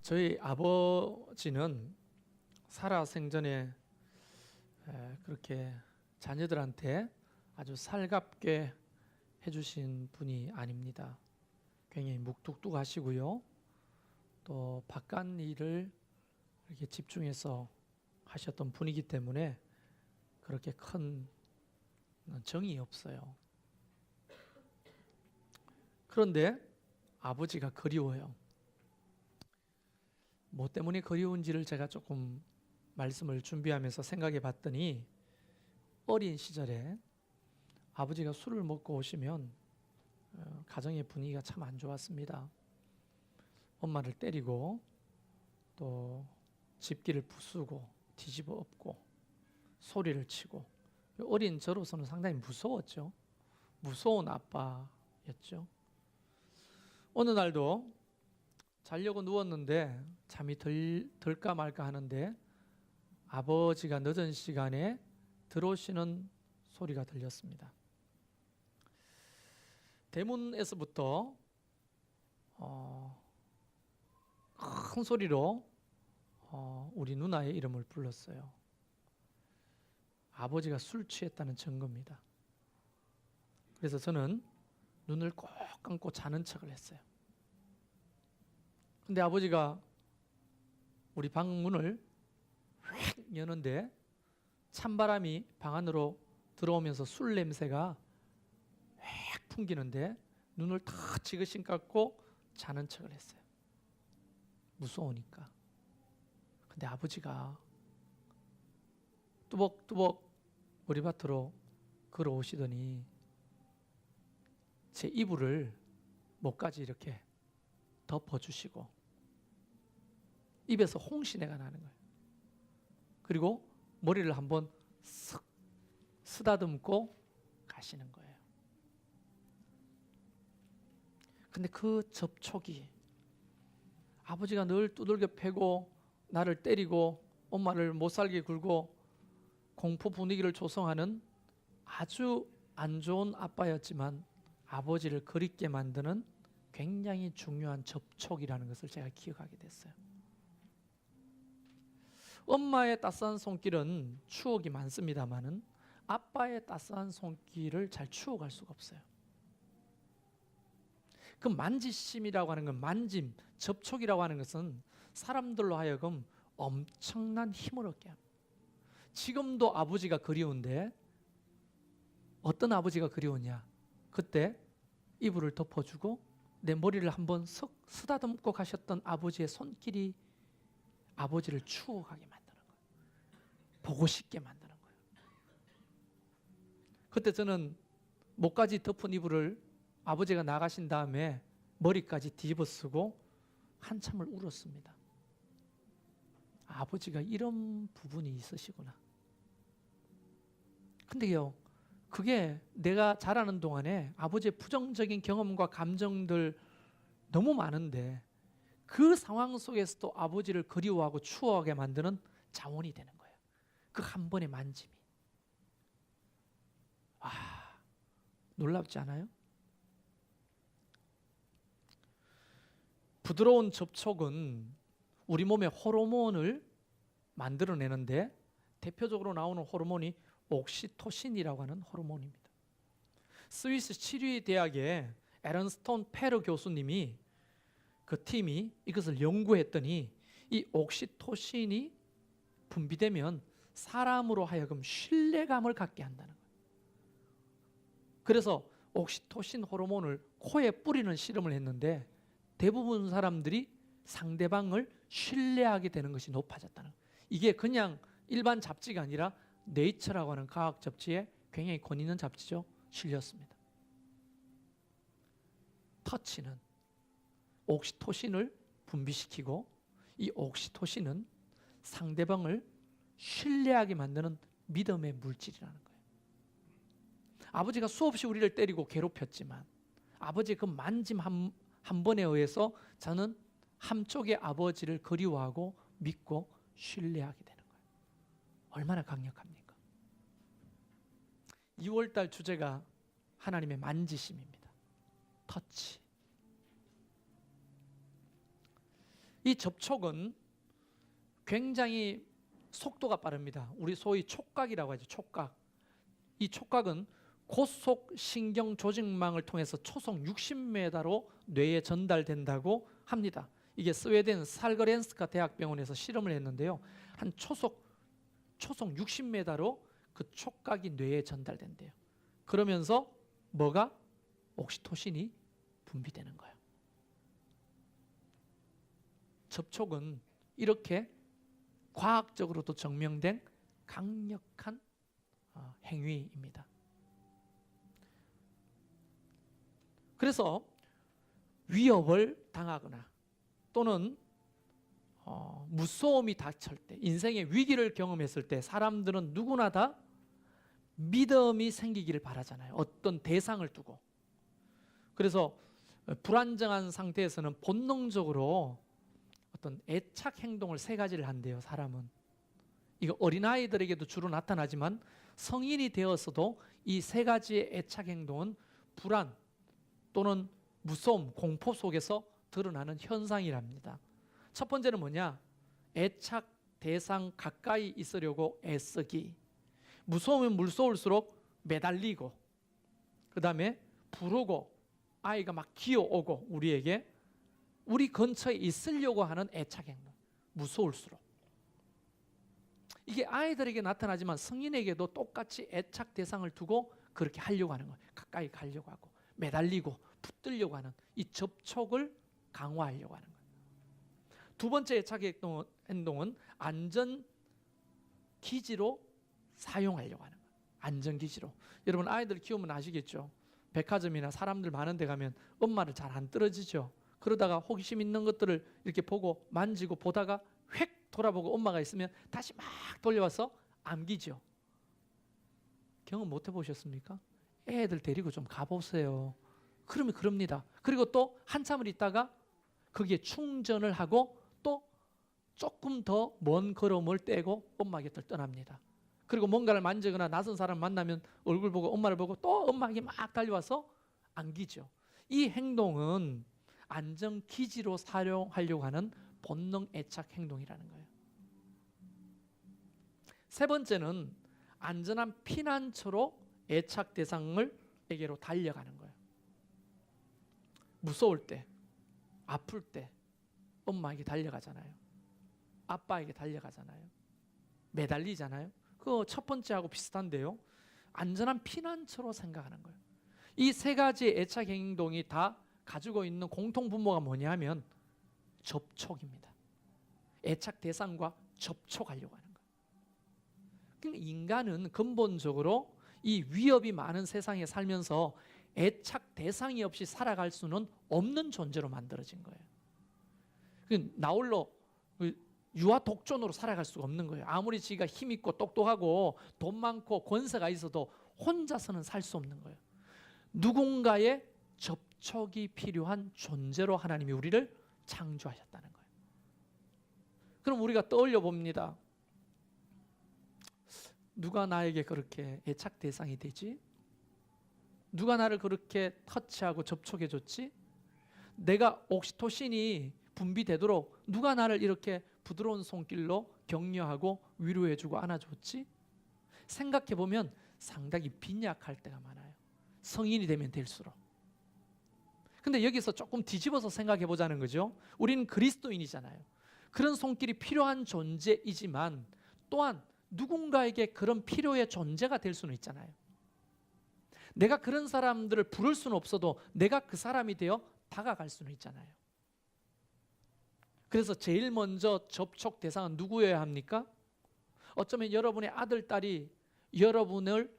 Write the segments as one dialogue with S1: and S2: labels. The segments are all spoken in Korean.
S1: 저희 아버지는 살아생전에 그렇게 자녀들한테 아주 살갑게 해주신 분이 아닙니다. 굉장히 묵뚝뚝하시고요. 또 바깥 일을 이렇게 집중해서 하셨던 분이기 때문에 그렇게 큰 정이 없어요. 그런데 아버지가 그리워요. 뭐 때문에 그리운지를 제가 조금 말씀을 준비하면서 생각해 봤더니, 어린 시절에 아버지가 술을 먹고 오시면 가정의 분위기가 참 안 좋았습니다. 엄마를 때리고 또 집기를 부수고 뒤집어 엎고 소리를 치고, 어린 저로서는 상당히 무서웠죠. 무서운 아빠였죠. 어느 날도 자려고 누웠는데 잠이 들까 말까 하는데 아버지가 늦은 시간에 들어오시는 소리가 들렸습니다. 대문에서부터 큰 소리로 우리 누나의 이름을 불렀어요. 아버지가 술 취했다는 증거입니다. 그래서 저는 눈을 꼭 감고 자는 척을 했어요. 근데 아버지가 우리 방 문을 휙 여는데 찬바람이 방 안으로 들어오면서 술 냄새가 휙 풍기는데 눈을 탁 지그시 감고 자는 척을 했어요. 무서우니까. 근데 아버지가 뚜벅뚜벅 머리맡으로 걸어오시더니 제 이불을 목까지 이렇게 덮어주시고 입에서 홍시내가 나는 거예요. 그리고 머리를 한번 쓱 쓰다듬고 가시는 거예요. 근데 그 접촉이, 아버지가 늘 두들겨 패고 나를 때리고 엄마를 못살게 굴고 공포 분위기를 조성하는 아주 안 좋은 아빠였지만 아버지를 그립게 만드는 굉장히 중요한 접촉이라는 것을 제가 기억하게 됐어요. 엄마의 따스한 손길은 추억이 많습니다만은 아빠의 따스한 손길을 잘 추억할 수가 없어요. 그 만지심이라고 하는 건, 만짐, 접촉이라고 하는 것은 사람들로 하여금 엄청난 힘을 얻게 합니다. 지금도 아버지가 그리운데 어떤 아버지가 그리우냐? 그때 이불을 덮어주고 내 머리를 한번 석 쓰다듬고 가셨던 아버지의 손길이 아버지를 추억하게 만드는 거예요. 보고 싶게 만드는 거예요. 그때 저는 목까지 덮은 이불을 아버지가 나가신 다음에 머리까지 뒤집어 쓰고 한참을 울었습니다. 아버지가 이런 부분이 있으시구나. 근데요, 그게 내가 자라는 동안에 아버지의 부정적인 경험과 감정들 너무 많은데 그 상황 속에서도 아버지를 그리워하고 추억하게 만드는 자원이 되는 거예요. 그 한 번의 만짐이. 놀랍지 않아요? 부드러운 접촉은 우리 몸의 호르몬을 만들어내는데 대표적으로 나오는 호르몬이 옥시토신이라고 하는 호르몬입니다. 스위스 치료의 대학의 에런스톤 페르 교수님이, 그 팀이 이것을 연구했더니 이 옥시토신이 분비되면 사람으로 하여금 신뢰감을 갖게 한다는 거예요. 그래서 옥시토신 호르몬을 코에 뿌리는 실험을 했는데 대부분 사람들이 상대방을 신뢰하게 되는 것이 높아졌다는 거예요. 이게 그냥 일반 잡지가 아니라 네이처라고 하는 과학 잡지에 굉장히 권위 있는 잡지죠. 실렸습니다. 터치는 옥시토신을 분비시키고 이 옥시토신은 상대방을 신뢰하게 만드는 믿음의 물질이라는 거예요. 아버지가 수없이 우리를 때리고 괴롭혔지만 아버지의 그 만짐 한 번에 의해서 저는 한쪽의 아버지를 그리워하고 믿고 신뢰하게 되는 거예요. 얼마나 강력합니까? 2월달 주제가 하나님의 만지심입니다. 터치. 이 접촉은 굉장히 속도가 빠릅니다. 우리 소위 촉각이라고 하죠. 촉각. 이 촉각은 고속 신경 조직망을 통해서 초속 60m로 뇌에 전달된다고 합니다. 이게 스웨덴 살거렌스카 대학병원에서 실험을 했는데요. 한 초속 60m로 그 촉각이 뇌에 전달된대요. 그러면서 뭐가? 옥시토신이 분비되는 거예요. 접촉은 이렇게 과학적으로도 증명된 강력한 행위입니다. 그래서 위협을 당하거나 또는 무서움이 닥칠 때, 인생의 위기를 경험했을 때 사람들은 누구나 다 믿음이 생기기를 바라잖아요. 어떤 대상을 두고. 그래서 불안정한 상태에서는 본능적으로 어떤 애착 행동을 3가지를 한대요. 사람은. 이거 어린아이들에게도 주로 나타나지만 성인이 되어서도 이 3가지의 애착 행동은 불안 또는 무서움, 공포 속에서 드러나는 현상이랍니다. 첫 번째는 뭐냐? 애착 대상 가까이 있으려고 애쓰기. 무서우면 무서울수록 매달리고, 그 다음에 부르고 아이가 막 기어오고 우리에게 우리 근처에 있으려고 하는 애착 행동. 무서울수록. 이게 아이들에게 나타나지만 성인에게도 똑같이 애착 대상을 두고 그렇게 하려고 하는 거예요. 가까이 가려고 하고 매달리고 붙들려고 하는 이 접촉을 강화하려고 하는 거예요. 두 번째 애착 행동은 안전기지로 사용하려고 하는 거예요. 안전기지로. 여러분 아이들 키우면 아시겠죠? 백화점이나 사람들 많은 데 가면 엄마를 잘 안 떨어지죠. 그러다가 호기심 있는 것들을 이렇게 보고 만지고 보다가 획 돌아보고 엄마가 있으면 다시 막 돌려와서 안기죠. 경험 못 해보셨습니까? 애들 데리고 좀 가보세요. 그러면 그럽니다. 그리고 또 한참을 있다가 거기에 충전을 하고 또 조금 더 먼 걸음을 떼고 엄마 곁을 떠납니다. 그리고 뭔가를 만지거나 낯선 사람 만나면 얼굴 보고 엄마를 보고 또 엄마에게 막 달려와서 안기죠. 이 행동은 안전기지로 사용하려고 하는 본능 애착 행동이라는 거예요. 세 번째는 안전한 피난처로 애착 대상에게로 달려가는 거예요. 무서울 때, 아플 때 엄마에게 달려가잖아요. 아빠에게 달려가잖아요. 매달리잖아요. 그거 첫 번째하고 비슷한데요. 안전한 피난처로 생각하는 거예요. 이 3가지의 애착 행동이 다 가지고 있는 공통 분모가 뭐냐면 접촉입니다. 애착 대상과 접촉하려고 하는 거예요. 그러니까 인간은 근본적으로 이 위협이 많은 세상에 살면서 애착 대상이 없이 살아갈 수는 없는 존재로 만들어진 거예요. 나 홀로 유아 독존으로 살아갈 수가 없는 거예요. 아무리 지가 힘 있고 똑똑하고 돈 많고 권세가 있어도 혼자서는 살 수 없는 거예요. 누군가의 접촉이 필요한 존재로 하나님이 우리를 창조하셨다는 거예요. 그럼 우리가 떠올려 봅니다. 누가 나에게 그렇게 애착 대상이 되지? 누가 나를 그렇게 터치하고 접촉해 줬지? 내가 옥시토신이 분비되도록 누가 나를 이렇게 부드러운 손길로 격려하고 위로해주고 안아줬지? 생각해보면 상당히 빈약할 때가 많아요. 성인이 되면 될수록. 근데 여기서 조금 뒤집어서 생각해보자는 거죠. 우리는 그리스도인이잖아요. 그런 손길이 필요한 존재이지만 또한 누군가에게 그런 필요의 존재가 될 수는 있잖아요. 내가 그런 사람들을 부를 수는 없어도 내가 그 사람이 되어 다가갈 수는 있잖아요. 그래서 제일 먼저 접촉 대상은 누구여야 합니까? 어쩌면 여러분의 아들, 딸이 여러분을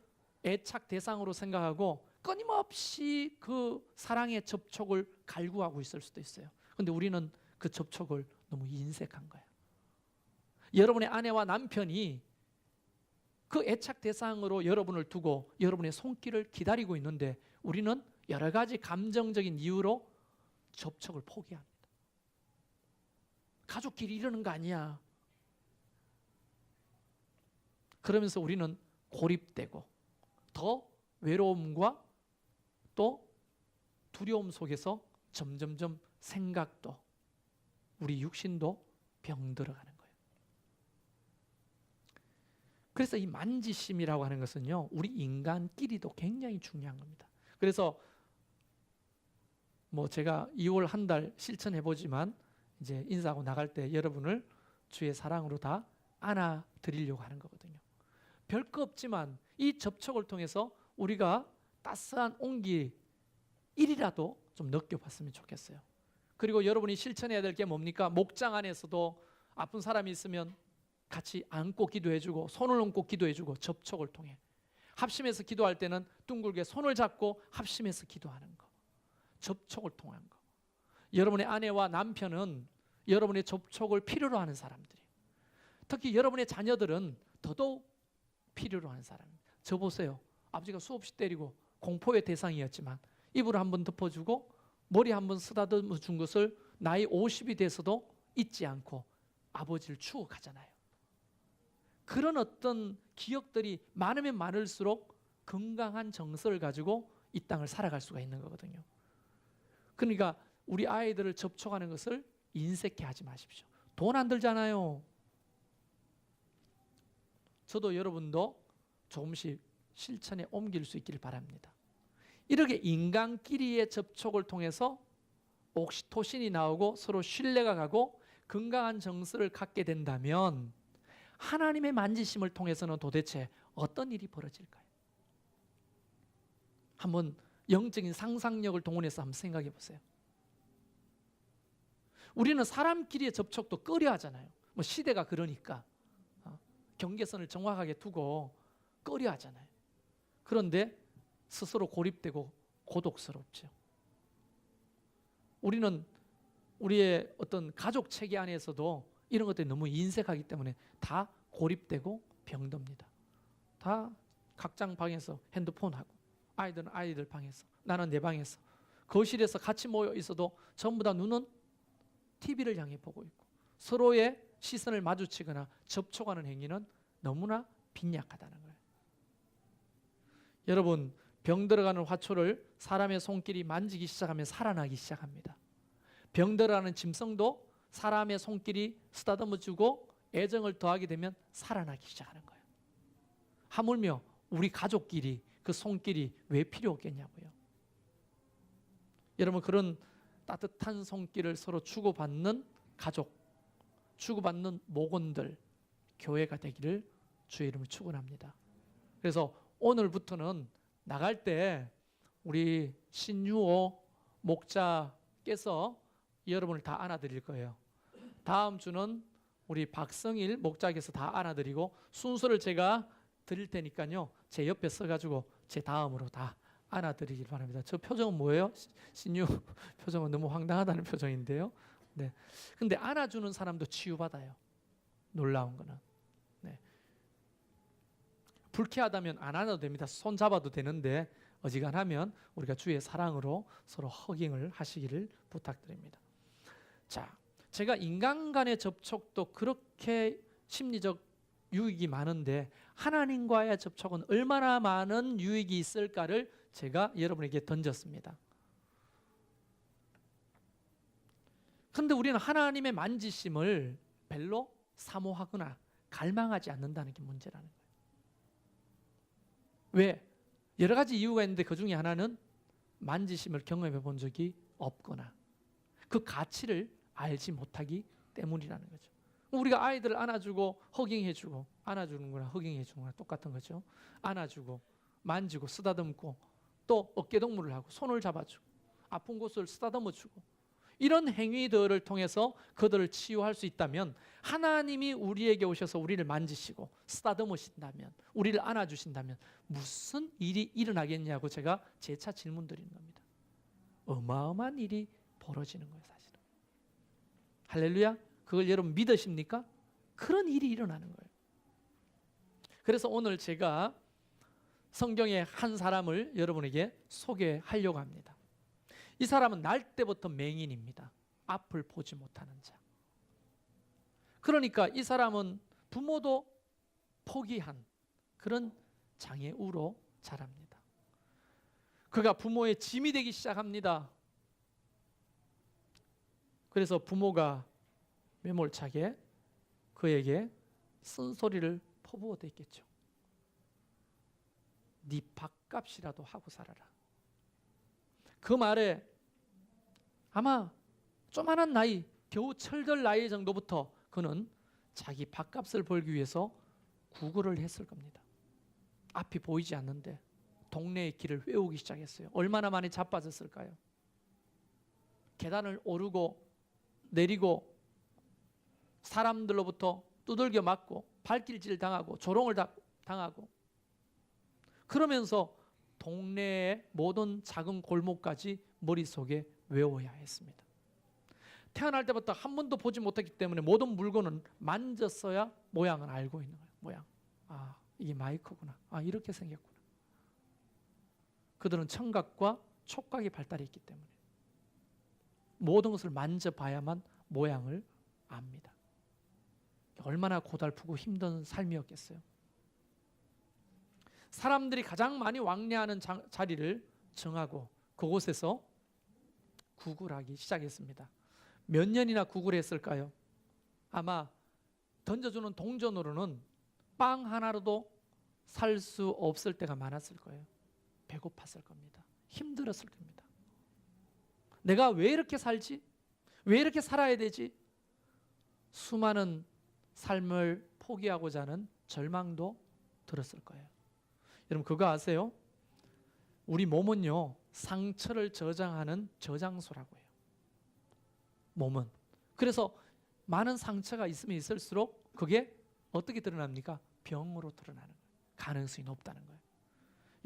S1: 애착 대상으로 생각하고 끊임없이 그 사랑의 접촉을 갈구하고 있을 수도 있어요. 그런데 우리는 그 접촉을 너무 인색한 거예요. 여러분의 아내와 남편이 그 애착 대상으로 여러분을 두고 여러분의 손길을 기다리고 있는데 우리는 여러 가지 감정적인 이유로 접촉을 포기합니다. 가족끼리 이러는 거 아니야. 그러면서 우리는 고립되고 더 외로움과 또 두려움 속에서 점점점 생각도 우리 육신도 병들어가는 거예요. 그래서 이 만지심이라고 하는 것은요, 우리 인간끼리도 굉장히 중요한 겁니다. 그래서 뭐 제가 2월 한 달 실천해 보지만 이제 인사하고 나갈 때 여러분을 주의 사랑으로 다 안아드리려고 하는 거거든요. 별거 없지만 이 접촉을 통해서 우리가 따스한 온기 1이라도 좀 느껴봤으면 좋겠어요. 그리고 여러분이 실천해야 될 게 뭡니까? 목장 안에서도 아픈 사람이 있으면 같이 안고 기도해주고 손을 얹고 기도해주고 접촉을 통해 합심해서 기도할 때는 둥글게 손을 잡고 합심해서 기도하는 거, 접촉을 통한 거. 여러분의 아내와 남편은 여러분의 접촉을 필요로 하는 사람들이에요. 특히 여러분의 자녀들은 더더욱 필요로 하는 사람입니다. 저 보세요. 아버지가 수없이 때리고 공포의 대상이었지만 이불을 한번 덮어주고 머리 한번 쓰다듬어 준 것을 나이 50이 돼서도 잊지 않고 아버지를 추억하잖아요. 그런 어떤 기억들이 많으면 많을수록 건강한 정서를 가지고 이 땅을 살아갈 수가 있는 거거든요. 그러니까 우리 아이들을 접촉하는 것을 인색해 하지 마십시오. 돈 안 들잖아요. 저도 여러분도 조금씩 실천에 옮길 수 있기를 바랍니다. 이렇게 인간끼리의 접촉을 통해서 옥시토신이 나오고 서로 신뢰가 가고 건강한 정서를 갖게 된다면 하나님의 만지심을 통해서는 도대체 어떤 일이 벌어질까요? 한번 영적인 상상력을 동원해서 한번 생각해 보세요. 우리는 사람끼리의 접촉도 꺼려 하잖아요. 뭐 시대가 그러니까 경계선을 정확하게 두고 꺼려 하잖아요. 그런데 스스로 고립되고 고독스럽죠. 우리는 우리의 어떤 가족 체계 안에서도 이런 것들이 너무 인색하기 때문에 다 고립되고 병듭니다. 다 각장 방에서 핸드폰하고 아이들은 아이들 방에서 나는 내 방에서 거실에서 같이 모여 있어도 전부 다 눈은 TV를 향해 보고 있고 서로의 시선을 마주치거나 접촉하는 행위는 너무나 빈약하다는 거예요. 여러분, 병들어가는 화초를 사람의 손길이 만지기 시작하면 살아나기 시작합니다. 병들어가는 짐승도 사람의 손길이 쓰다듬어주고 애정을 더하게 되면 살아나기 시작하는 거예요. 하물며 우리 가족끼리 그 손길이 왜 필요 없겠냐고요. 여러분, 그런 따뜻한 손길을 서로 주고받는 가족, 주고받는 목원들, 교회가 되기를 주의 이름으로 축원합니다. 그래서 오늘부터는 나갈 때 우리 신유호 목자께서 여러분을 다 안아드릴 거예요. 다음 주는 우리 박성일 목자께서 다 안아드리고 순서를 제가 드릴 테니까요. 제 옆에 서가지고 제 다음으로 다 안아드리길 바랍니다. 저 표정은 뭐예요? 신유 표정은 너무 황당하다는 표정인데요. 네. 근데 안아주는 사람도 치유받아요. 놀라운 거는. 네. 불쾌하다면 안 안아도 됩니다. 손 잡아도 되는데 어지간하면 우리가 주의 사랑으로 서로 허깅을 하시기를 부탁드립니다. 자, 제가 인간 간의 접촉도 그렇게 심리적 유익이 많은데 하나님과의 접촉은 얼마나 많은 유익이 있을까를 제가 여러분에게 던졌습니다. 그런데 우리는 하나님의 만지심을 별로 사모하거나 갈망하지 않는다는 게 문제라는 거예요. 왜? 여러 가지 이유가 있는데 그 중에 하나는 만지심을 경험해 본 적이 없거나 그 가치를 알지 못하기 때문이라는 거죠. 우리가 아이들을 안아주고 허깅해주고 안아주는 거나 허깅해주는 거나 똑같은 거죠. 안아주고 만지고 쓰다듬고 또 어깨동무를 하고 손을 잡아주고 아픈 곳을 쓰다듬어주고 이런 행위들을 통해서 그들을 치유할 수 있다면 하나님이 우리에게 오셔서 우리를 만지시고 쓰다듬으신다면 우리를 안아주신다면 무슨 일이 일어나겠냐고 제가 재차 질문 드리는 겁니다. 어마어마한 일이 벌어지는 거예요, 사실은. 할렐루야. 그걸 여러분 믿으십니까? 그런 일이 일어나는 거예요. 그래서 오늘 제가 성경의 한 사람을 여러분에게 소개하려고 합니다. 이 사람은 날 때부터 맹인입니다. 앞을 보지 못하는 자. 그러니까 이 사람은 부모도 포기한 그런 장애우로 자랍니다. 그가 부모의 짐이 되기 시작합니다. 그래서 부모가 매몰차게 그에게 쓴소리를 퍼부어댔겠죠. 네 밥값이라도 하고 살아라. 그 말에 아마 조만한 나이, 겨우 철들 나이 정도부터 그는 자기 밥값을 벌기 위해서 구걸을 했을 겁니다. 앞이 보이지 않는데 동네의 길을 외우기 시작했어요. 얼마나 많이 자빠졌을까요? 계단을 오르고 내리고 사람들로부터 두들겨 맞고 발길질 당하고 조롱을 당하고 그러면서 동네의 모든 작은 골목까지 머릿속에 외워야 했습니다. 태어날 때부터 한 번도 보지 못했기 때문에 모든 물건은 만졌어야 모양을 알고 있는 거예요. 모양. 아, 이게 마이크구나. 아, 이렇게 생겼구나. 그들은 청각과 촉각이 발달했기 때문에 모든 것을 만져봐야만 모양을 압니다. 얼마나 고달프고 힘든 삶이었겠어요. 사람들이 가장 많이 왕래하는 자리를 정하고 그곳에서 구걸하기 시작했습니다. 몇 년이나 구걸했을까요? 아마 던져주는 동전으로는 빵 하나로도 살 수 없을 때가 많았을 거예요. 배고팠을 겁니다. 힘들었을 겁니다. 내가 왜 이렇게 살지? 왜 이렇게 살아야 되지? 수많은 삶을 포기하고자 하는 절망도 들었을 거예요. 여러분 그거 아세요? 우리 몸은요 상처를 저장하는 저장소라고 해요. 몸은. 그래서 많은 상처가 있으면 있을수록 그게 어떻게 드러납니까? 병으로 드러나는 거예요. 가능성이 높다는 거예요.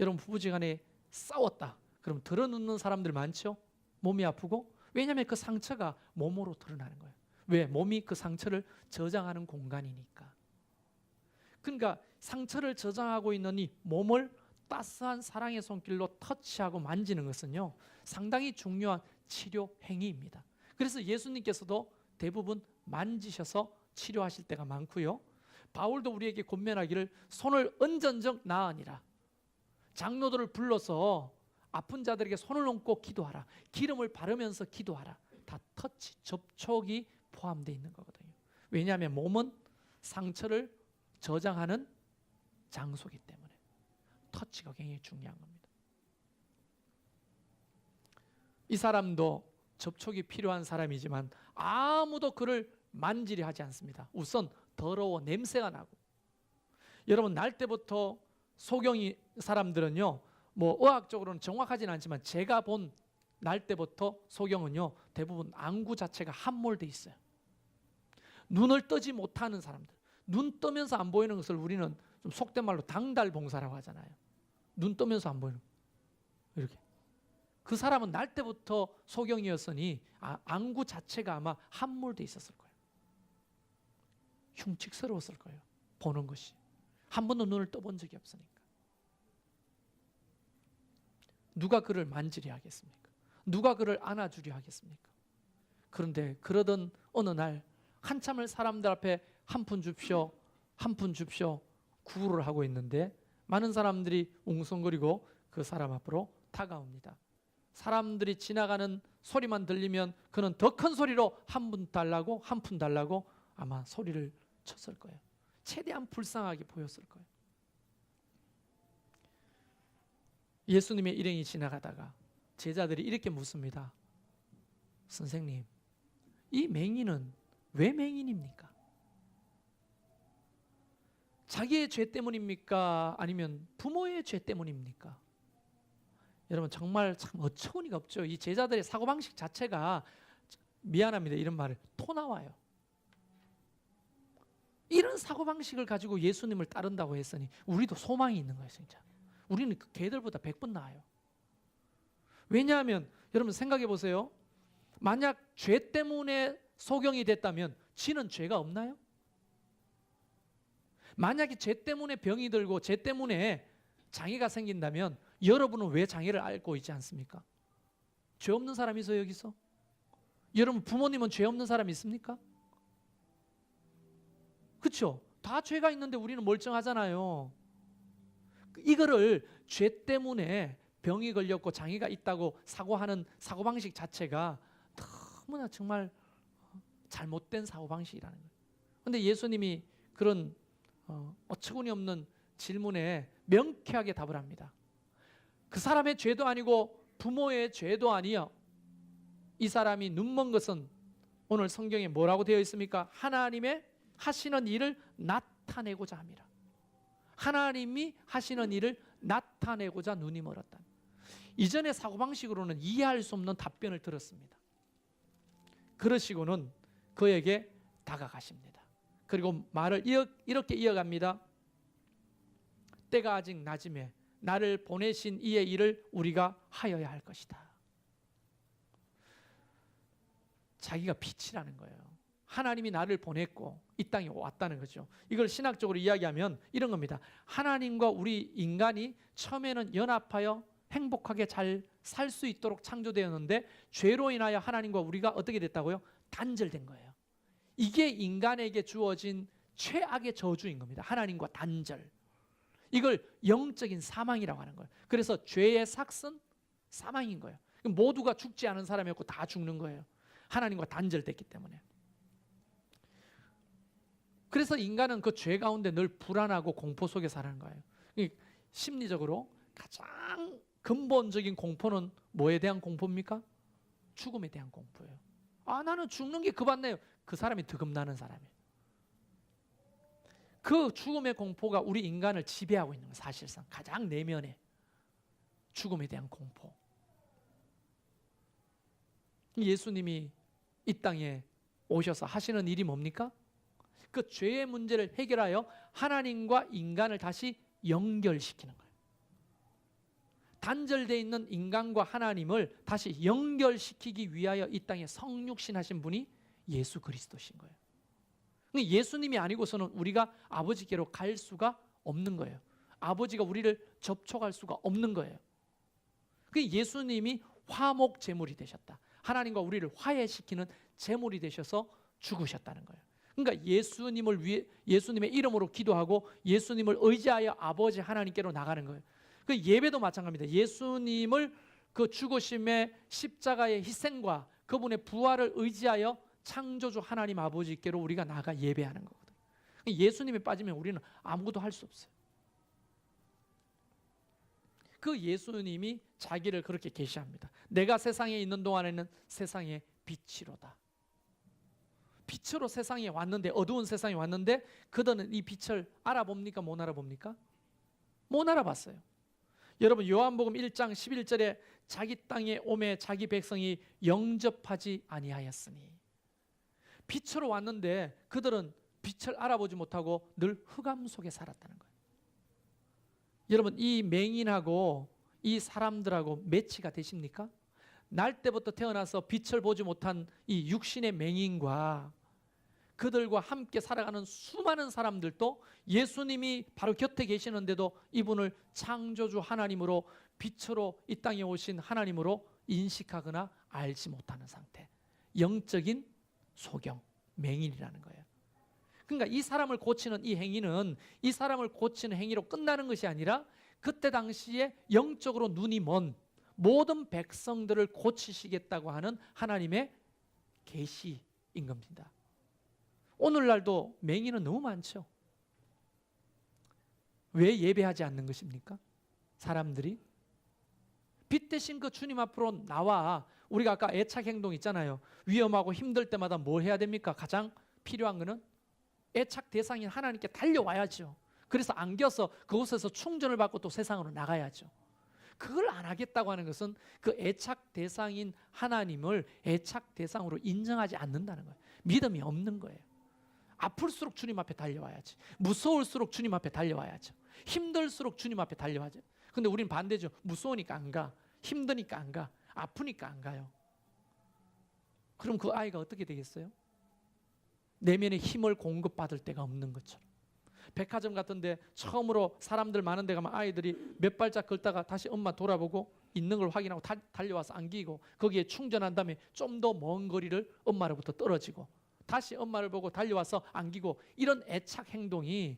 S1: 여러분 부부지간에 싸웠다. 그럼 드러눕는 사람들 많죠? 몸이 아프고. 왜냐하면 그 상처가 몸으로 드러나는 거예요. 왜? 몸이 그 상처를 저장하는 공간이니까. 그러니까 상처를 저장하고 있는 이 몸을 따스한 사랑의 손길로 터치하고 만지는 것은요 상당히 중요한 치료 행위입니다. 그래서 예수님께서도 대부분 만지셔서 치료하실 때가 많고요. 바울도 우리에게 권면하기를 손을 얹은즉 나으니라. 장로들을 불러서 아픈 자들에게 손을 얹고 기도하라. 기름을 바르면서 기도하라. 다 터치, 접촉이 포함되어 있는 거거든요. 왜냐하면 몸은 상처를 저장하는 장소이기 때문에 터치가 굉장히 중요한 겁니다. 이 사람도 접촉이 필요한 사람이지만 아무도 그를 만지려 하지 않습니다. 우선 더러워 냄새가 나고. 여러분 날 때부터 소경이 사람들은요 뭐 의학적으로는 정확하지는 않지만 제가 본 날 때부터 소경은요 대부분 안구 자체가 함몰돼 있어요. 눈을 뜨지 못하는 사람들, 눈 뜨면서 안 보이는 것을 우리는 좀 속된 말로 당달봉사라고 하잖아요. 눈 뜨면서 안 보이는 이렇게. 그 사람은 날 때부터 소경이었으니 안구 자체가 아마 함몰돼 있었을 거예요. 흉측스러웠을 거예요. 보는 것이. 한 번도 눈을 떠본 적이 없으니까. 누가 그를 만지려 하겠습니까? 누가 그를 안아주려 하겠습니까? 그런데 그러던 어느 날 한참을 사람들 앞에 한 푼 줍쇼, 한 푼 줍쇼 구호를 하고 있는데 많은 사람들이 웅성거리고 그 사람 앞으로 다가옵니다. 사람들이 지나가는 소리만 들리면 그는 더 큰 소리로 한 푼 달라고, 한 푼 달라고 아마 소리를 쳤을 거예요. 최대한 불쌍하게 보였을 거예요. 예수님의 일행이 지나가다가 제자들이 이렇게 묻습니다. 선생님, 이 맹인은 왜 맹인입니까? 자기의 죄 때문입니까? 아니면 부모의 죄 때문입니까? 여러분 정말 참 어처구니가 없죠. 이 제자들의 사고방식 자체가 미안합니다. 이런 말을 토 나와요. 이런 사고방식을 가지고 예수님을 따른다고 했으니 우리도 소망이 있는 거예요. 진짜. 우리는 그 개들보다 100번 나아요. 왜냐하면 여러분 생각해 보세요. 만약 죄 때문에 소경이 됐다면 지는 죄가 없나요? 만약에 죄 때문에 병이 들고 죄 때문에 장애가 생긴다면 여러분은 왜 장애를 앓고 있지 않습니까? 죄 없는 사람 있어요 여기서? 여러분 부모님은 죄 없는 사람 있습니까? 그렇죠? 다 죄가 있는데 우리는 멀쩡하잖아요. 이거를 죄 때문에 병이 걸렸고 장애가 있다고 사고하는 사고방식 자체가 너무나 정말 잘못된 사고방식이라는 거예요. 그런데 예수님이 그런 어처구니없는 질문에 명쾌하게 답을 합니다. 그 사람의 죄도 아니고 부모의 죄도 아니요, 이 사람이 눈먼 것은 오늘 성경에 뭐라고 되어 있습니까? 하나님의 하시는 일을 나타내고자 함이라. 하나님이 하시는 일을 나타내고자 눈이 멀었다. 이전의 사고방식으로는 이해할 수 없는 답변을 들었습니다. 그러시고는 그에게 다가가십니다. 그리고 말을 이렇게 이어갑니다. 때가 아직 낮음에 나를 보내신 이의 일을 우리가 하여야 할 것이다. 자기가 빛이라는 거예요. 하나님이 나를 보냈고 이 땅에 왔다는 거죠. 이걸 신학적으로 이야기하면 이런 겁니다. 하나님과 우리 인간이 처음에는 연합하여 행복하게 잘 살 수 있도록 창조되었는데 죄로 인하여 하나님과 우리가 어떻게 됐다고요? 단절된 거예요. 이게 인간에게 주어진 최악의 저주인 겁니다. 하나님과 단절. 이걸 영적인 사망이라고 하는 거예요. 그래서 죄의 삭은 사망인 거예요. 모두가 죽지 않은 사람이었고 다 죽는 거예요. 하나님과 단절됐기 때문에. 그래서 인간은 그 죄 가운데 늘 불안하고 공포 속에 사는 거예요. 심리적으로 가장 근본적인 공포는 뭐에 대한 공포입니까? 죽음에 대한 공포예요. 나는 죽는 게 겁안나요. 그 사람이 더 겁나는 사람이에요. 그 죽음의 공포가 우리 인간을 지배하고 있는 거예요. 사실상 가장 내면에 죽음에 대한 공포. 예수님이 이 땅에 오셔서 하시는 일이 뭡니까? 그 죄의 문제를 해결하여 하나님과 인간을 다시 연결시키는 거예요. 단절되어 있는 인간과 하나님을 다시 연결시키기 위하여 이 땅에 성육신하신 분이 예수 그리스도신 거예요. 예수님이 아니고서는 우리가 아버지께로 갈 수가 없는 거예요. 아버지가 우리를 접촉할 수가 없는 거예요. 예수님이 화목 제물이 되셨다. 하나님과 우리를 화해시키는 제물이 되셔서 죽으셨다는 거예요. 그러니까 예수님을 위해, 예수님의 이름으로 기도하고 예수님을 의지하여 아버지 하나님께로 나가는 거예요. 그 예배도 마찬가지입니다. 예수님을 그 죽으심의 십자가의 희생과 그분의 부활을 의지하여 창조주 하나님 아버지께로 우리가 나가 예배하는 거거든요. 예수님이 빠지면 우리는 아무것도 할 수 없어요. 그 예수님이 자기를 그렇게 계시합니다. 내가 세상에 있는 동안에는 세상의 빛이로다. 빛으로 세상에 왔는데, 어두운 세상에 왔는데 그들은 이 빛을 알아봅니까? 못 알아봅니까? 못 알아봤어요. 여러분 요한복음 1장 11절에 자기 땅에 오매 자기 백성이 영접하지 아니하였으니, 빛으로 왔는데 그들은 빛을 알아보지 못하고 늘 흑암 속에 살았다는 거예요. 여러분 이 맹인하고 이 사람들하고 매치가 되십니까? 날 때부터 태어나서 빛을 보지 못한 이 육신의 맹인과 그들과 함께 살아가는 수많은 사람들도 예수님이 바로 곁에 계시는데도 이분을 창조주 하나님으로, 빛으로 이 땅에 오신 하나님으로 인식하거나 알지 못하는 상태, 영적인 소경, 맹인이라는 거예요. 그러니까 이 사람을 고치는 이 행위는 이 사람을 고치는 행위로 끝나는 것이 아니라 그때 당시에 영적으로 눈이 먼 모든 백성들을 고치시겠다고 하는 하나님의 계시인 겁니다. 오늘날도 맹인은 너무 많죠. 왜 예배하지 않는 것입니까? 사람들이 빛 대신 그 주님 앞으로 나와. 우리가 아까 애착 행동 있잖아요. 위험하고 힘들 때마다 뭘 해야 됩니까? 가장 필요한 거는 애착 대상인 하나님께 달려와야죠. 그래서 안겨서 그곳에서 충전을 받고 또 세상으로 나가야죠. 그걸 안 하겠다고 하는 것은 그 애착 대상인 하나님을 애착 대상으로 인정하지 않는다는 거예요. 믿음이 없는 거예요. 아플수록 주님 앞에 달려와야지. 무서울수록 주님 앞에 달려와야죠. 힘들수록 주님 앞에 달려와야죠. 근데 우리는 반대죠. 무서우니까 안 가. 힘드니까 안 가. 아프니까 안 가요. 그럼 그 아이가 어떻게 되겠어요? 내면에 힘을 공급받을 데가 없는 것처럼. 백화점 같은데 처음으로 사람들 많은 데 가면 아이들이 몇 발짝 걷다가 다시 엄마 돌아보고 있는 걸 확인하고 달려와서 안기고, 거기에 충전한 다음에 좀 더 먼 거리를 엄마로부터 떨어지고 다시 엄마를 보고 달려와서 안기고, 이런 애착 행동이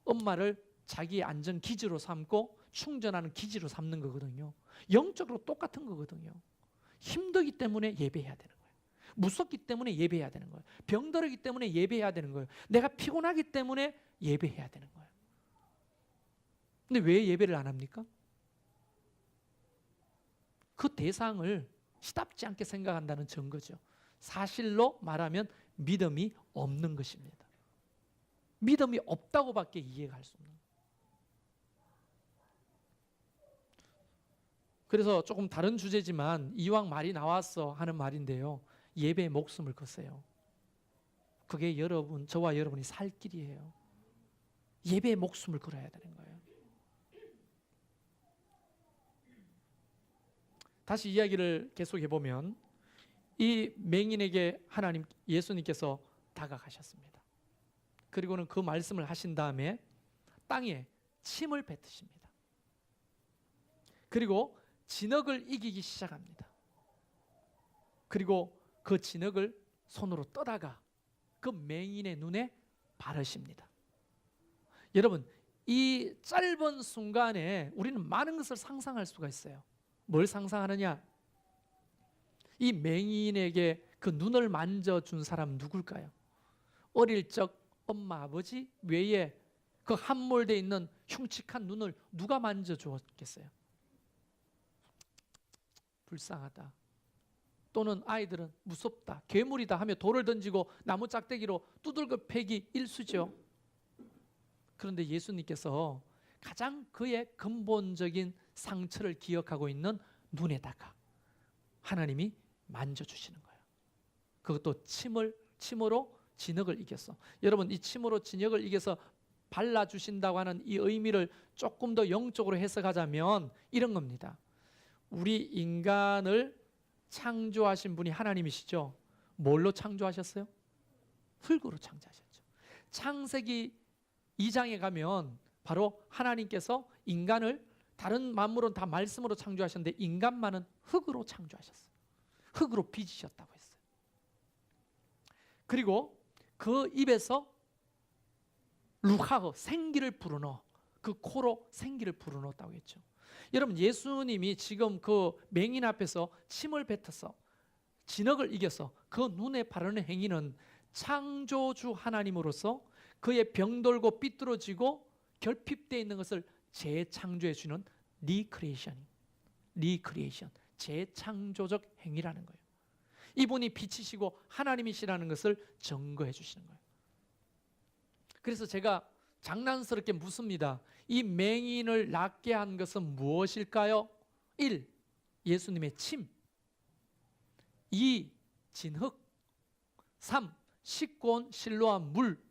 S1: 엄마를 자기의 안전 기지로 삼고 충전하는 기지로 삼는 거거든요. 영적으로 똑같은 거거든요. 힘들기 때문에 예배해야 되는 거예요. 무섭기 때문에 예배해야 되는 거예요. 병들었기 때문에 예배해야 되는 거예요. 내가 피곤하기 때문에 예배해야 되는 거예요. 근데 왜 예배를 안 합니까? 그 대상을 시답지 않게 생각한다는 증거죠. 사실로 말하면 믿음이 없는 것입니다. 믿음이 없다고밖에 이해가 할 수 없는 거예요. 그래서 조금 다른 주제지만 이왕 말이 나왔어 하는 말인데요. 예배에 목숨을 거세요. 그게 여러분, 저와 여러분이 살 길이에요. 예배에 목숨을 걸어야 되는 거예요. 다시 이야기를 계속해 보면 이 맹인에게 하나님, 예수님께서 다가가셨습니다. 그리고는 그 말씀을 하신 다음에 땅에 침을 뱉으십니다. 그리고 진흙을 이기기 시작합니다. 그리고 그 진흙을 손으로 떠다가 그 맹인의 눈에 바르십니다. 여러분, 이 짧은 순간에 우리는 많은 것을 상상할 수가 있어요. 뭘 상상하느냐? 이 맹인에게 그 눈을 만져준 사람 누굴까요? 어릴 적 엄마 아버지 외에 그 함몰되어 있는 흉측한 눈을 누가 만져주었겠어요? 불쌍하다. 또는 아이들은 무섭다, 괴물이다 하며 돌을 던지고 나무 짝대기로 두들겨 패기 일쑤죠. 그런데 예수님께서 가장 그의 근본적인 상처를 기억하고 있는 눈에다가 하나님이 만져주시는 거예요. 그것도 침으로 진흙을 이겨서. 여러분, 이 침으로 진흙을 이겨서 발라주신다고 하는 이 의미를 조금 더 영적으로 해석하자면 이런 겁니다. 우리 인간을 창조하신 분이 하나님이시죠. 뭘로 창조하셨어요? 흙으로 창조하셨죠. 창세기 2장에 가면 바로 하나님께서 인간을, 다른 만물은 다 말씀으로 창조하셨는데 인간만은 흙으로 창조하셨어요. 흙으로 빚으셨다고 했어요. 그리고 그 입에서 루카흐, 생기를 불어넣어, 그 코로 생기를 불어넣었다고 했죠. 여러분, 예수님이 지금 그 맹인 앞에서 침을 뱉어서 진흙을 이겨서 그 눈에 바르는 행위는 창조주 하나님으로서 그의 병들고 삐뚤어지고 결핍되어 있는 것을 재창조해 주는 리크리에이션, 재창조적 행위라는 거예요. 이분이 빛이시고 하나님이시라는 것을 증거해 주시는 거예요. 그래서 제가 장난스럽게 묻습니다. 이 맹인을 낫게 한 것은 무엇일까요? 1. 예수님의 침. 2. 진흙. 3. 씻고 온 실로암 물.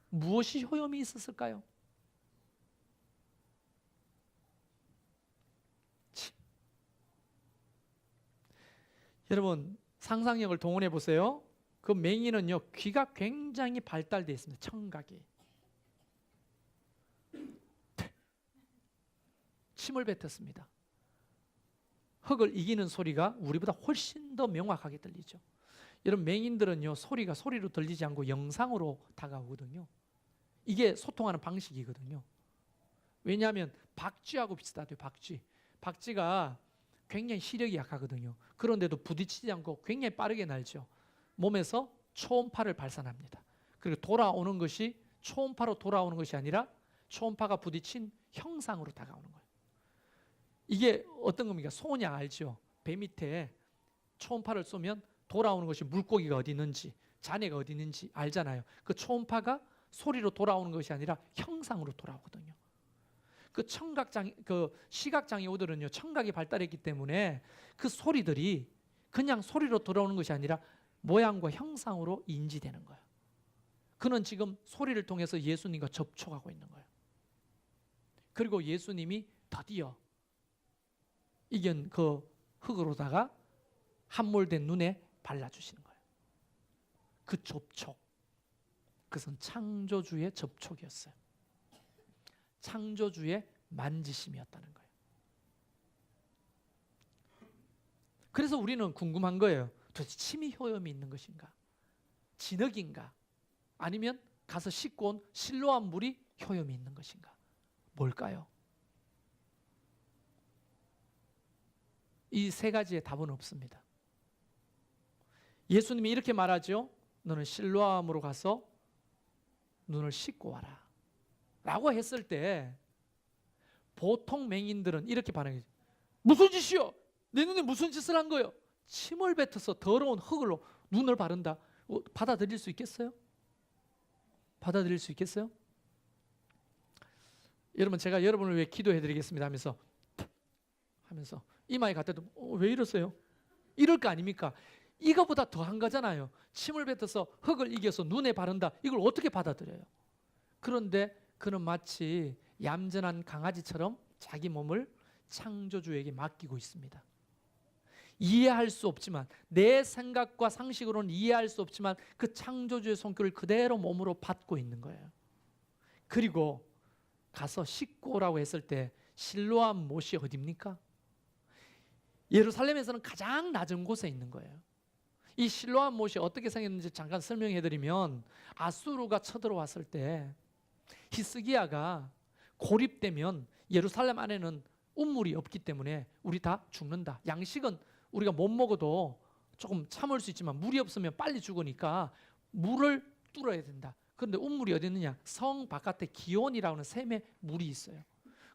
S1: 무엇이 효용이 있었을까요? 침. 여러분, 상상력을 동원해 보세요. 그 맹인은요, 귀가 굉장히 발달되어 있습니다. 청각이. 침을 뱉었습니다. 흙을 이기는 소리가 우리보다 훨씬 더 명확하게 들리죠. 여러분, 맹인들은요, 소리가 소리로 들리지 않고 영상으로 다가오거든요. 이게 소통하는 방식이거든요. 왜냐하면 박쥐하고 비슷하대요. 박쥐가 굉장히 시력이 약하거든요. 그런데도 부딪히지 않고 굉장히 빠르게 날죠. 몸에서 초음파를 발산합니다. 그리고 돌아오는 것이 초음파로 돌아오는 것이 아니라 초음파가 부딪힌 형상으로 다가오는 거예요. 이게 어떤 겁니까? 소냐 알죠? 배 밑에 초음파를 쏘면 돌아오는 것이 물고기가 어디 있는지, 잔해가 어디 있는지 알잖아요. 그 초음파가 소리로 돌아오는 것이 아니라 형상으로 돌아오거든요. 그 시각장애우들은요, 청각이 발달했기 때문에 그 소리들이 그냥 소리로 돌아오는 것이 아니라 모양과 형상으로 인지되는 거예요. 그는 지금 소리를 통해서 예수님과 접촉하고 있는 거예요. 그리고 예수님이 드디어 이견 그 흙으로다가 함몰된 눈에 발라주시는 거예요. 그 접촉, 그것은 창조주의 접촉이었어요. 창조주의 만지심이었다는 거예요. 그래서 우리는 궁금한 거예요. 도대체 침이 효염이 있는 것인가? 진흙인가? 아니면 가서 씻고 온 실로암 물이 효염이 있는 것인가? 뭘까요? 이 세 가지의 답은 없습니다. 예수님이 이렇게 말하죠. 너는 실로암으로 가서 눈을 씻고 와라 라고 했을 때 보통 맹인들은 이렇게 반응해요. 무슨 짓이요? 내 눈에 무슨 짓을 한 거요? 침을 뱉어서 더러운 흙으로 눈을 바른다. 받아들일 수 있겠어요? 받아들일 수 있겠어요? 여러분, 제가 여러분을 위해 기도해 드리겠습니다 하면서 이마에 갖다 대도 왜 이러세요? 이럴 거 아닙니까? 이거보다 더한 거잖아요. 침을 뱉어서 흙을 이겨서 눈에 바른다. 이걸 어떻게 받아들여요? 그런데 그는 마치 얌전한 강아지처럼 자기 몸을 창조주에게 맡기고 있습니다. 이해할 수 없지만, 내 생각과 상식으로는 이해할 수 없지만 그 창조주의 손길을 그대로 몸으로 받고 있는 거예요. 그리고 가서 씻고 오라고 했을 때 실로암 못이 어디입니까? 예루살렘에서는 가장 낮은 곳에 있는 거예요. 이 실로암 못이 어떻게 생겼는지 잠깐 설명해 드리면, 아수르가 쳐들어왔을 때 히스기야가 고립되면 예루살렘 안에는 운물이 없기 때문에 우리 다 죽는다. 양식은 우리가 못 먹어도 조금 참을 수 있지만 물이 없으면 빨리 죽으니까 물을 뚫어야 된다. 그런데 운물이 어디 있느냐? 성 바깥에 기온이라는 샘에 물이 있어요.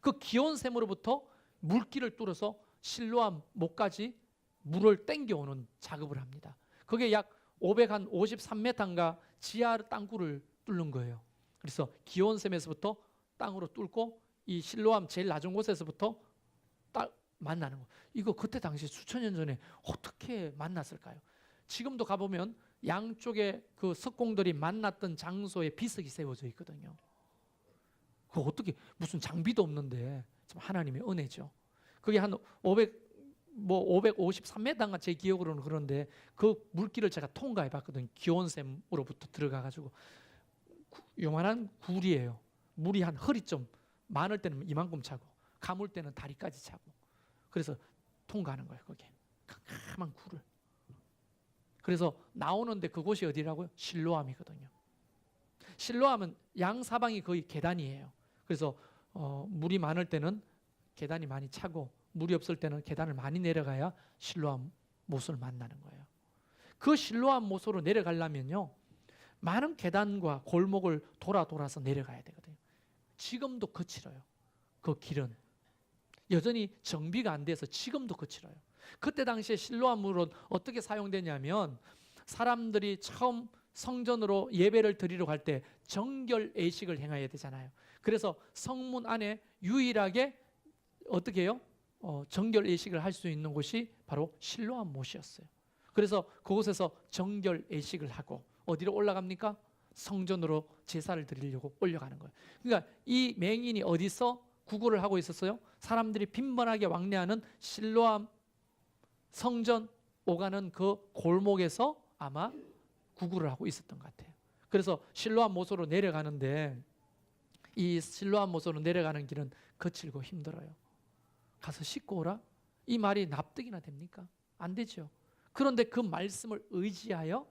S1: 그 기온 샘으로부터 물길을 뚫어서 실로암 못까지 물을 땡겨오는 작업을 합니다. 그게 약 553m인가 지하 땅굴을 뚫는 거예요. 그래서 기온 샘에서부터 땅으로 뚫고 이 실로암 제일 낮은 곳에서부터 딱 만나는 거예요. 이거 그때 당시 수천 년 전에 어떻게 만났을까요? 지금도 가보면 양쪽에 그 석공들이 만났던 장소에 비석이 세워져 있거든요. 그 어떻게, 무슨 장비도 없는데 참 하나님의 은혜죠. 그게 한 553m인가 제 기억으로는 그런데 그 물길을 제가 통과해 봤거든요. 기온샘으로부터 들어가 가지고 요만한 굴이에요. 물이 한 허리쯤, 많을 때는 이만큼 차고 가물 때는 다리까지 차고, 그래서 통과하는 거예요. 거기에 캄캄한 굴을. 그래서 나오는데 그곳이 어디라고요? 실로암이거든요. 실로암은 양사방이 거의 계단이에요. 그래서 물이 많을 때는 계단이 많이 차고 물이 없을 때는 계단을 많이 내려가야 실로암 못을 만나는 거예요. 그 실로암 못으로 내려가려면요, 많은 계단과 골목을 돌아서 내려가야 되거든요. 지금도 거칠어요. 그 길은 여전히 정비가 안 돼서 지금도 거칠어요. 그때 당시에 실로암 물은 어떻게 사용되냐면, 사람들이 처음 성전으로 예배를 드리러 갈 때 정결 예식을 행해야 되잖아요. 그래서 성문 안에 유일하게 어떻게 해요? 정결 예식을 할 수 있는 곳이 바로 실로암 못이었어요. 그래서 그곳에서 정결 예식을 하고 어디로 올라갑니까? 성전으로 제사를 드리려고 올라가는 거예요. 그러니까 이 맹인이 어디서 구걸을 하고 있었어요? 사람들이 빈번하게 왕래하는 실로암 성전 오가는 그 골목에서 아마 구걸을 하고 있었던 것 같아요. 그래서 실로암 못으로 내려가는데, 이 실로암 못으로 내려가는 길은 거칠고 힘들어요. 가서 씻고 오라? 이 말이 납득이나 됩니까? 안 되죠. 그런데 그 말씀을 의지하여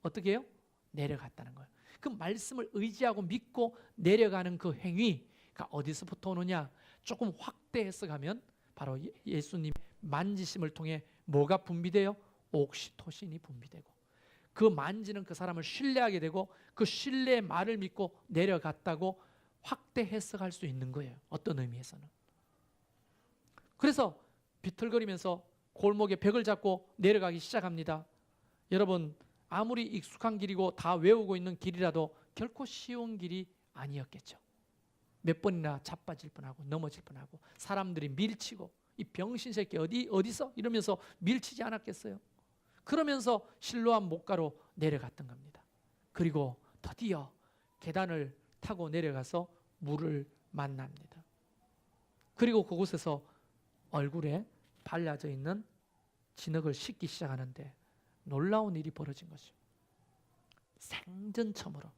S1: 어떻게 해요? 내려갔다는 거예요. 그 말씀을 의지하고 믿고 내려가는 그 행위가 어디서부터 오느냐? 조금 확대 해석하면 바로 예수님의 만지심을 통해 뭐가 분비돼요? 옥시토신이 분비되고, 그 만지는 그 사람을 신뢰하게 되고 그 신뢰의 말을 믿고 내려갔다고 확대 해석할 수 있는 거예요. 어떤 의미에서는. 그래서 비틀거리면서 골목에 벽을 잡고 내려가기 시작합니다. 여러분, 아무리 익숙한 길이고 다 외우고 있는 길이라도 결코 쉬운 길이 아니었겠죠. 몇 번이나 자빠질 뻔하고 넘어질 뻔하고 사람들이 밀치고, 이 병신 새끼 어디서 이러면서 밀치지 않았겠어요? 그러면서 실로암 못가로 내려갔던 겁니다. 그리고 드디어 계단을 타고 내려가서 물을 만납니다. 그리고 그곳에서 얼굴에 발라져 있는 진흙을 씻기 시작하는데 놀라운 일이 벌어진 것이죠. 생전 처음으로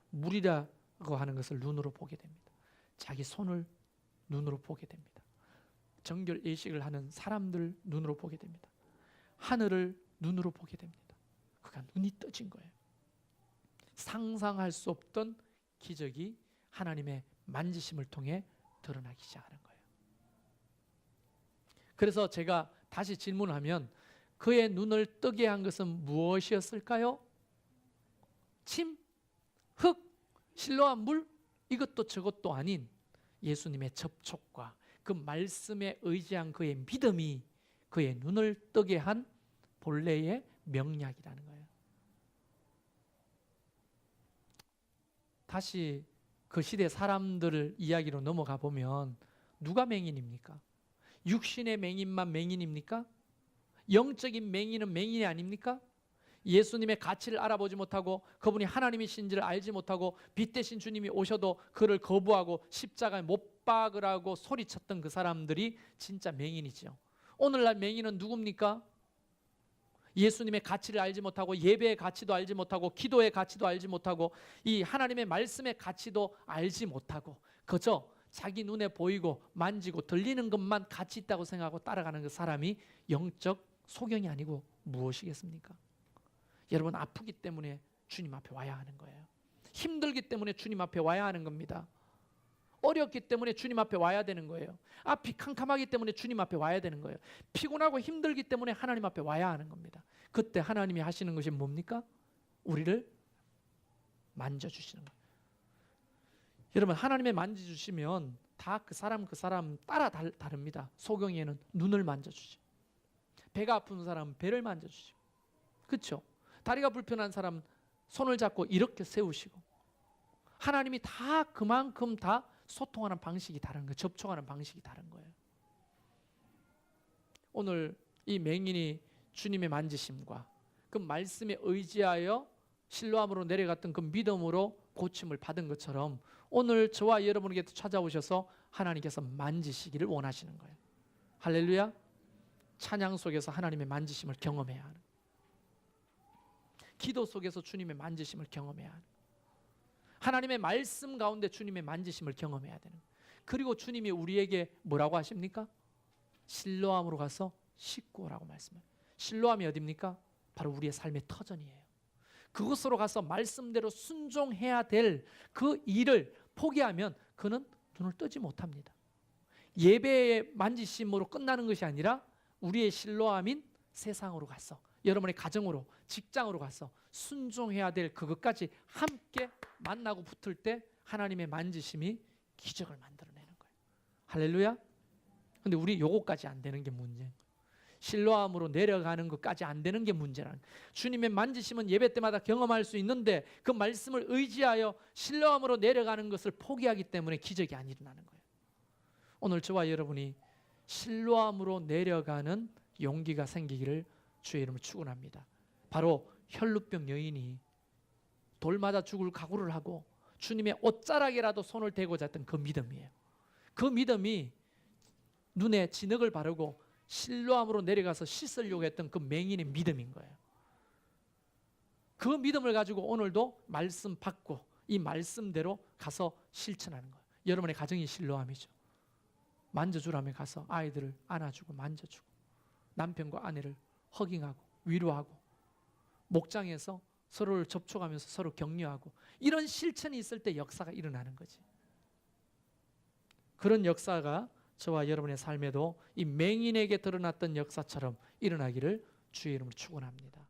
S1: 물이라고 하는 것을 눈으로 보게 됩니다. 자기 손을 눈으로 보게 됩니다. 정결 예식을 하는 사람들 눈으로 보게 됩니다. 하늘을 눈으로 보게 됩니다. 그가 눈이 떠진 거예요. 상상할 수 없던 기적이 하나님의 만지심을 통해 드러나기 시작하는 거예요. 그래서 제가 다시 질문하면, 그의 눈을 뜨게 한 것은 무엇이었을까요? 침, 흙, 실로암 물? 이것도 저것도 아닌 예수님의 접촉과 그 말씀에 의지한 그의 믿음이 그의 눈을 뜨게 한 본래의 명약이라는 거예요. 다시 그 시대 사람들 이야기로 넘어가 보면 누가 맹인입니까? 육신의 맹인만 맹인입니까? 영적인 맹인은 맹인이 아닙니까? 예수님의 가치를 알아보지 못하고 그분이 하나님이신지를 알지 못하고 빛 대신 주님이 오셔도 그를 거부하고 십자가에 못 박으라고 소리쳤던 그 사람들이 진짜 맹인이죠. 오늘날 맹인은 누굽니까? 예수님의 가치를 알지 못하고 예배의 가치도 알지 못하고 기도의 가치도 알지 못하고 이 하나님의 말씀의 가치도 알지 못하고 그저 자기 눈에 보이고 만지고 들리는 것만 가치 있다고 생각하고 따라가는 그 사람이 영적 소경이 아니고 무엇이겠습니까? 여러분, 아프기 때문에 주님 앞에 와야 하는 거예요. 힘들기 때문에 주님 앞에 와야 하는 겁니다. 어렵기 때문에 주님 앞에 와야 되는 거예요. 앞이 캄캄하기 때문에 주님 앞에 와야 되는 거예요. 피곤하고 힘들기 때문에 하나님 앞에 와야 하는 겁니다. 그때 하나님이 하시는 것이 뭡니까? 우리를 만져주시는 거예요. 여러분, 하나님의 만져주시면 다 그 사람 따라 다릅니다. 소경이에는 눈을 만져주시고, 배가 아픈 사람은 배를 만져주시고, 그렇죠? 다리가 불편한 사람 손을 잡고 이렇게 세우시고, 하나님이 다 그만큼 다 소통하는 방식이 다른 거예요. 접촉하는 방식이 다른 거예요. 오늘 이 맹인이 주님의 만지심과 그 말씀에 의지하여 실로암으로 내려갔던 그 믿음으로 고침을 받은 것처럼 오늘 저와 여러분에게 찾아오셔서 하나님께서 만지시기를 원하시는 거예요. 할렐루야. 찬양 속에서 하나님의 만지심을 경험해야 하는, 기도 속에서 주님의 만지심을 경험해야 하는, 하나님의 말씀 가운데 주님의 만지심을 경험해야 되는. 그리고 주님이 우리에게 뭐라고 하십니까? 실로암으로 가서 씻고 오라고 말씀해요. 실로암이 어디입니까? 바로 우리의 삶의 터전이에요. 그곳으로 가서 말씀대로 순종해야 될 그 일을 포기하면 그는 눈을 뜨지 못합니다. 예배의 만지심으로 끝나는 것이 아니라 우리의 실로암인 세상으로 가서, 여러분의 가정으로, 직장으로 가서 순종해야 될 그것까지 함께 만나고 붙을 때 하나님의 만지심이 기적을 만들어내는 거예요. 할렐루야. 근데 우리 요거까지 안 되는 게 문제예요. 실로암으로 내려가는 것까지 안 되는 게 문제라는 거예요. 주님의 만지심은 예배 때마다 경험할 수 있는데 그 말씀을 의지하여 실로암으로 내려가는 것을 포기하기 때문에 기적이 안 일어나는 거예요. 오늘 저와 여러분이 실로암으로 내려가는 용기가 생기기를 주의 이름으로 축원합니다. 바로 혈루병 여인이 돌 맞아 죽을 각오를 하고 주님의 옷자락에라도 손을 대고자 했던 그 믿음이에요. 그 믿음이 눈에 진흙을 바르고 실로암으로 내려가서 씻으려고 했던 그 맹인의 믿음인 거예요. 그 믿음을 가지고 오늘도 말씀 받고 이 말씀대로 가서 실천하는 거예요. 여러분의 가정이 실로암이죠. 만져주라며 가서 아이들을 안아주고 만져주고 남편과 아내를 허깅하고 위로하고 목장에서 서로를 접촉하면서 서로 격려하고 이런 실천이 있을 때 역사가 일어나는 거지. 그런 역사가 저와 여러분의 삶에도 이 맹인에게 드러났던 역사처럼 일어나기를 주의 이름으로 축원합니다.